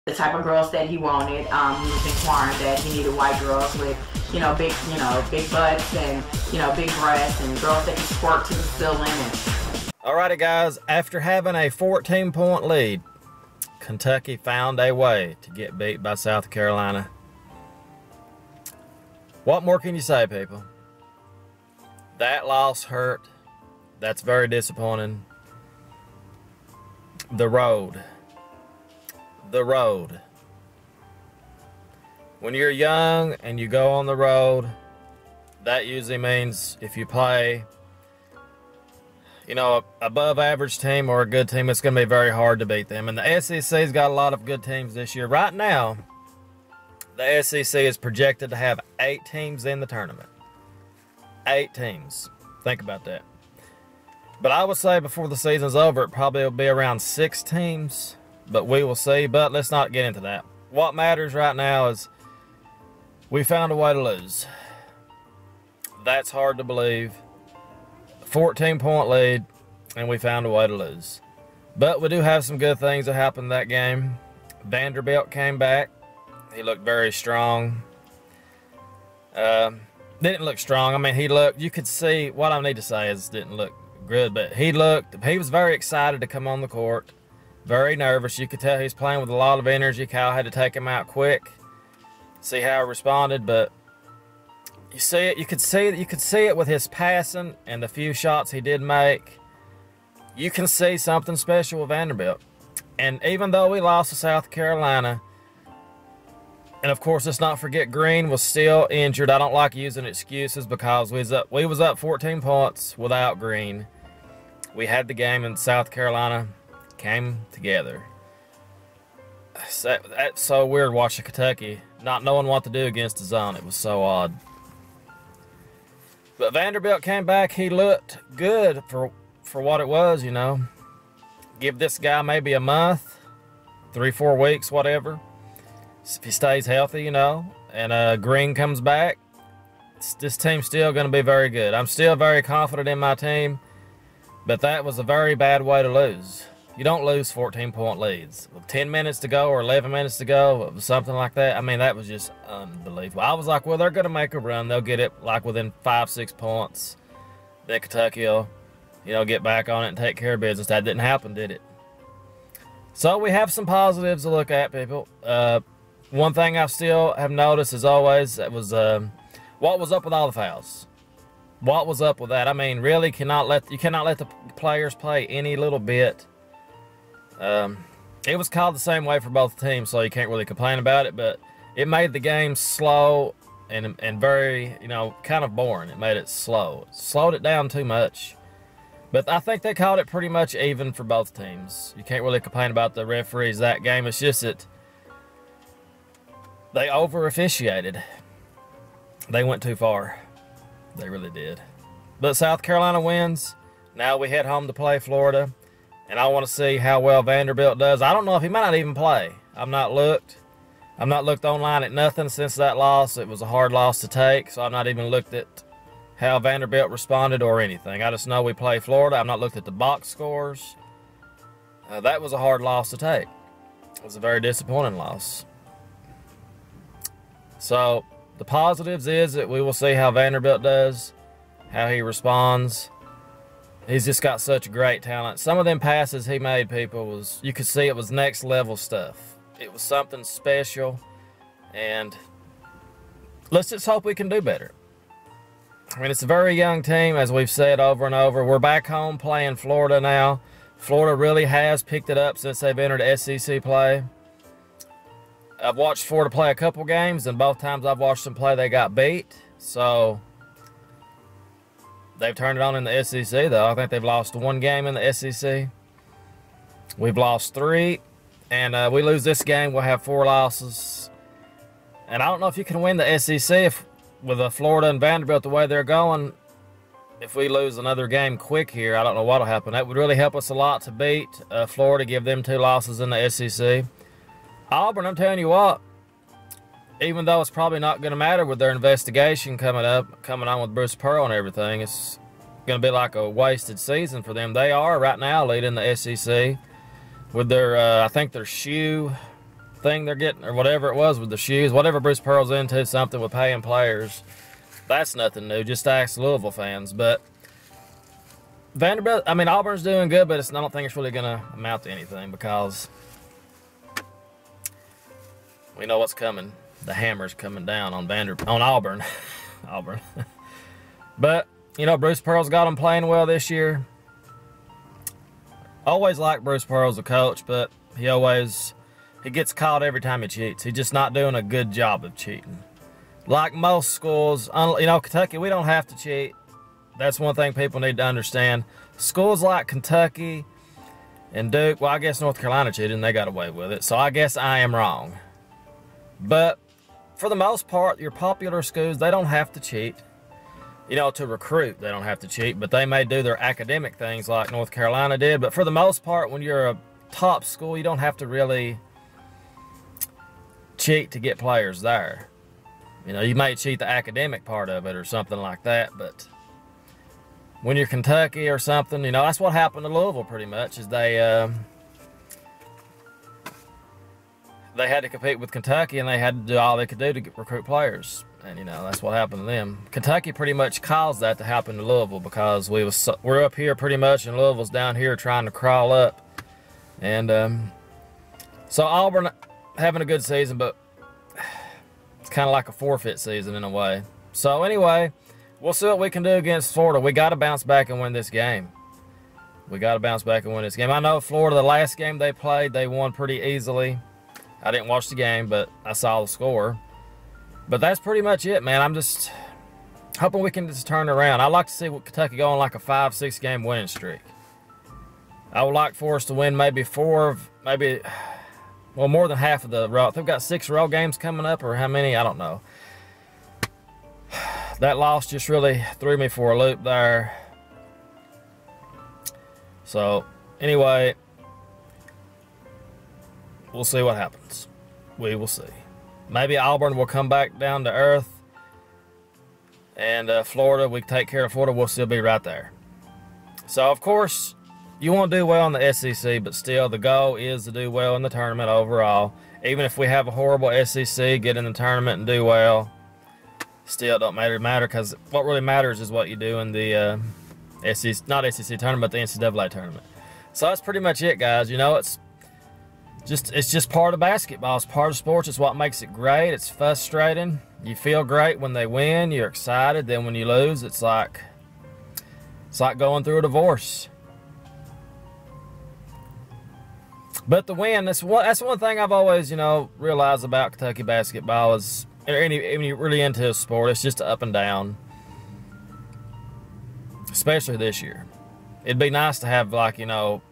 the type of girls that he wanted. He was inquiring that he needed white girls with, big butts and, big breasts, and girls that can squirt to the ceiling. Alrighty guys, after having a 14-point lead, Kentucky found a way to get beat by South Carolina. What more can you say, people? That loss hurt. That's very disappointing. The road. When you're young and you go on the road, that usually means if you play, above average team or a good team, it's going to be very hard to beat them. And the SEC's got a lot of good teams this year. Right now, the SEC is projected to have 8 teams in the tournament. 8 teams. Think about that. But I would say before the season's over, it probably will be around 6 teams. But we will see. But let's not get into that. What matters right now is we found a way to lose. That's hard to believe. 14-point lead, and we found a way to lose. But we do have some good things that happened in that game. Vanderbilt came back. He looked very strong. Didn't look strong. I mean, you could see, what I need to say is didn't look good, but he was very excited to come on the court. Very nervous. You could tell he's playing with a lot of energy. Kyle had to take him out quick, see how he responded, but you see it. You could see it with his passing and the few shots he did make. You can see something special with Vanderbilt. And even though we lost to South Carolina, and of course, let's not forget Green was still injured. I don't like using excuses because we was up 14 points without Green. We had the game, and South Carolina came together. That's so weird watching Kentucky not knowing what to do against the zone. It was so odd. But Vanderbilt came back. He looked good for what it was, Give this guy maybe a month, 3-4 weeks, whatever. If he stays healthy, and Green comes back, this team's still going to be very good. I'm still very confident in my team, but that was a very bad way to lose. You don't lose 14-point leads. With 10 minutes to go or 11 minutes to go, something like that, I mean, that was just unbelievable. I was like, well, they're going to make a run. They'll get it like within 5-6 points. Then Kentucky will, get back on it and take care of business. That didn't happen, did it? So we have some positives to look at, people. One thing I still have noticed, as always, that was what was up with all the fouls. What was up with that? I mean, really, you cannot let the players play any little bit. It was called the same way for both teams, so you can't really complain about it. But it made the game slow and very, kind of boring. It made it slow. It slowed it down too much. But I think they called it pretty much even for both teams. You can't really complain about the referees that game. It's just that they over-officiated. They went too far. They really did. But South Carolina wins. Now we head home to play Florida. And I want to see how well Vanderbilt does. I don't know if he might not even play. I've not looked online at nothing since that loss. It was a hard loss to take, so I've not even looked at how Vanderbilt responded or anything. I just know we play Florida. I've not looked at the box scores. That was a hard loss to take. It was a very disappointing loss. So the positives is that we will see how Vanderbilt does, how he responds. He's just got such great talent. Some of them passes he made, people, you could see it was next level stuff. It was something special, and let's just hope we can do better. I mean, it's a very young team, as we've said over and over. We're back home playing Florida now. Florida really has picked it up since they've entered SEC play. I've watched Florida play a couple games, and both times I've watched them play, they got beat. So they've turned it on in the SEC, though. I think they've lost 1 game in the SEC. We've lost 3, and we lose this game, we'll have 4 losses. And I don't know if you can win the SEC with Florida and Vanderbilt the way they're going. If we lose another game quick here, I don't know what'll happen. That would really help us a lot to beat Florida, give them 2 losses in the SEC. Auburn, I'm telling you what, even though it's probably not going to matter with their investigation coming on with Bruce Pearl and everything, it's going to be like a wasted season for them. They are right now leading the SEC with their, I think their shoe thing they're getting, or whatever it was with the shoes, whatever Bruce Pearl's into, something with paying players. That's nothing new. Just ask Louisville fans. But Vanderbilt, I mean, Auburn's doing good, but I don't think it's really going to amount to anything because we know what's coming. The hammer's coming down on Auburn. Auburn. But, you know, Bruce Pearl's got them playing well this year. Always liked Bruce Pearl as a coach, but he gets caught every time he cheats. He's just not doing a good job of cheating. Like most schools, you know, Kentucky, we don't have to cheat. That's one thing people need to understand. Schools like Kentucky and Duke, well, I guess North Carolina cheated and they got away with it, so I guess I am wrong. But for the most part, your popular schools, they don't have to cheat. You know, to recruit, they don't have to cheat, but they may do their academic things like North Carolina did. But for the most part, when you're a top school, you don't have to really cheat to get players there. You know, you may cheat the academic part of it or something like that, but when you're Kentucky or something, you know, that's what happened to Louisville pretty much, is they had to compete with Kentucky and they had to do all they could do to recruit players. And, you know, that's what happened to them. Kentucky pretty much caused that to happen to Louisville because we're up here pretty much and Louisville's down here trying to crawl up. And so Auburn having a good season, but it's kind of like a forfeit season in a way. So anyway, we'll see what we can do against Florida. We got to bounce back and win this game. We got to bounce back and win this game. I know Florida, the last game they played, they won pretty easily. I didn't watch the game, but I saw the score. But that's pretty much it, man. I'm just hoping we can just turn it around. I'd like to see Kentucky go on like a 5-6 game winning streak. I would like for us to win maybe more than half of the road. They've got 6 road games coming up, or how many? I don't know. That loss just really threw me for a loop there. So, anyway, we'll see what happens. We will see. Maybe Auburn will come back down to earth. And Florida, we take care of Florida, we'll still be right there. So, of course, you want to do well in the SEC, but still the goal is to do well in the tournament overall. Even if we have a horrible SEC, get in the tournament and do well. Still, it don't matter because what really matters is what you do in the SEC, not SEC tournament, but the NCAA tournament. So that's pretty much it, guys. You know, it's just part of basketball. It's part of sports. It's what makes it great. It's frustrating. You feel great when they win. You're excited. Then when you lose, it's like going through a divorce. But the win, that's one thing I've always, you know, realized about Kentucky basketball is, when you're really into a sport, it's just up and down. Especially this year. It'd be nice to have, like, you know,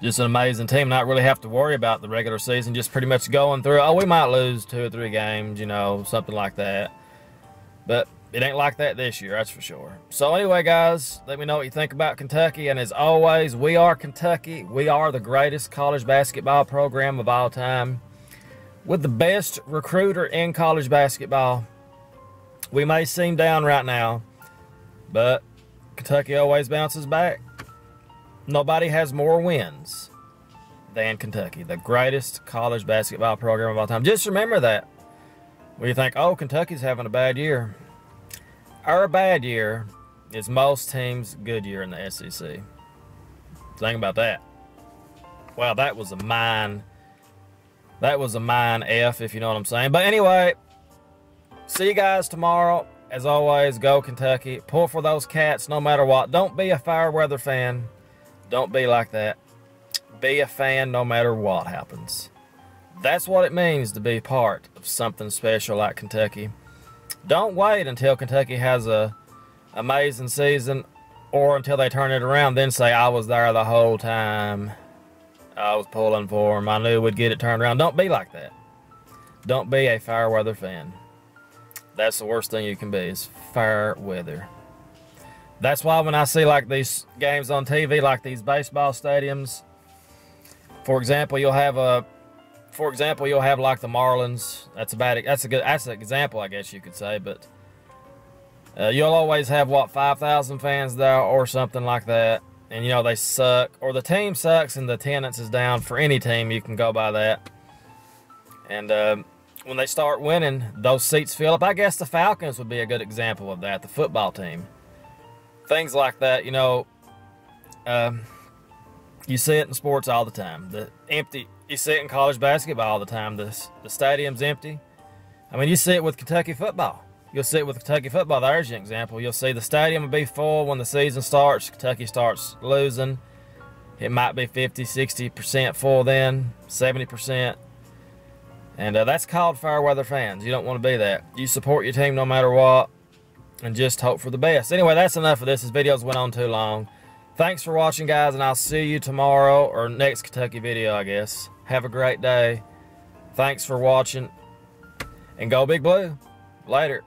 just an amazing team, not really have to worry about the regular season, just pretty much going through, oh, we might lose 2 or 3 games, you know, something like that. But it ain't like that this year, that's for sure. So anyway, guys, let me know what you think about Kentucky. And as always, we are Kentucky. We are the greatest college basketball program of all time, with the best recruiter in college basketball. We may seem down right now, but Kentucky always bounces back. Nobody has more wins than Kentucky, the greatest college basketball program of all time. Just remember that. When you think, oh, Kentucky's having a bad year. Our bad year is most teams' good year in the SEC. Think about that. Wow, that was a mine. That was a mine F, if you know what I'm saying. But anyway, see you guys tomorrow. As always, go Kentucky. Pull for those Cats no matter what. Don't be a fair weather fan. Don't be like that. Be a fan no matter what happens. That's what it means to be part of something special like Kentucky. Don't wait until Kentucky has a amazing season or until they turn it around, then say, I was there the whole time. I was pulling for them. I knew we'd get it turned around. Don't be like that. Don't be a fair weather fan. That's the worst thing you can be, is fair weather. That's why when I see like these games on TV, like these baseball stadiums, for example, you'll have like the Marlins. That's an example, I guess you could say. But you'll always have, what, 5,000 fans there or something like that. and you know they suck, or the team sucks and the attendance is down, for any team you can go by that. And when they start winning, those seats fill up. I guess the Falcons would be a good example of that, the football team. Things like that, you know, you see it in sports all the time. You see it in college basketball all the time. The stadium's empty. I mean, you see it with Kentucky football. You'll see it with Kentucky football. There's an example. You'll see the stadium will be full when the season starts. Kentucky starts losing. It might be 50, 60% full then, 70%. And that's called fair weather fans. You don't want to be that. You support your team no matter what and just hope for the best. Anyway, that's enough of this. This video's went on too long. Thanks for watching, guys, and I'll see you tomorrow, or next Kentucky video, I guess. Have a great day. Thanks for watching, and go Big Blue. Later.